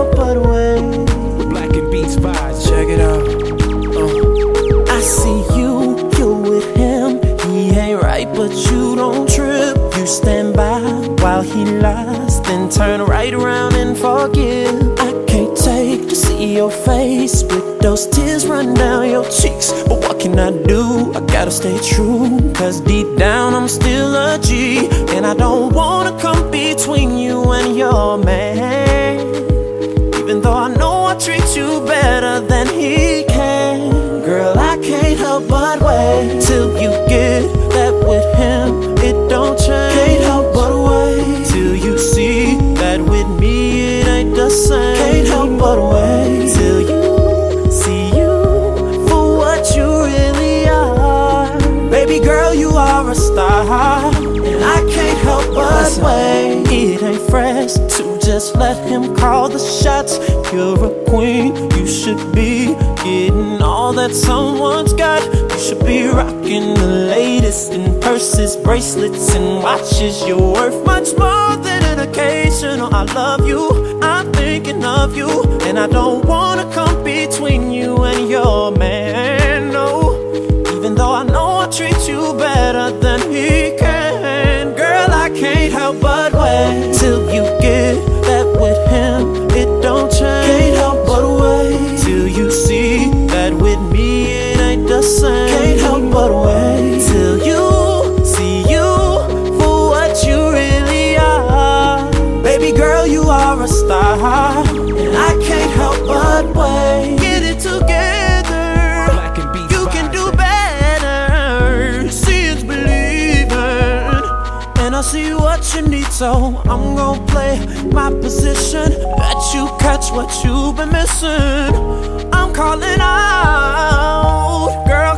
help but wait. Black and Beats vibes. Check it out. I see you're with him. He ain't right, but you don't trip. You stand by while he lies, then turn right around and forgive. I can't take to see your face with those tears run down your cheeks. But what can I do? I gotta stay true, cause deep down I'm still a G. And I don't wanna come between you and your man, even though I know I treat you better than he can. Girl, I can't help but wait till you get that with him, it don't change. Can't help but wait till you see that with me it ain't the same. Can't help but wait till you see you for what you really are. Baby girl, you are a star, and I can't help but wait. It ain't fresh to just let him call the shots. You're a queen, you should be getting all that someone's got. You should be rocking the latest in purses, bracelets, and watches. You're worth much more than an occasional I love you, I'm thinking of you. And I don't wanna come between you and your man, no, even though I know I treat you better than he can. Girl, I can't help but wait till you get that with him, it don't change. Can't help but wait till you see that with me it ain't the same. Can't help but wait till you see you for what you really are. Baby girl, you are a star, and I can't help but wait. Get it together, Black and Beats you can vibes. do better. See it's believing, and I see what you need, so I'm gonna play my position. Bet you catch what you've been missing. I'm calling out, girl,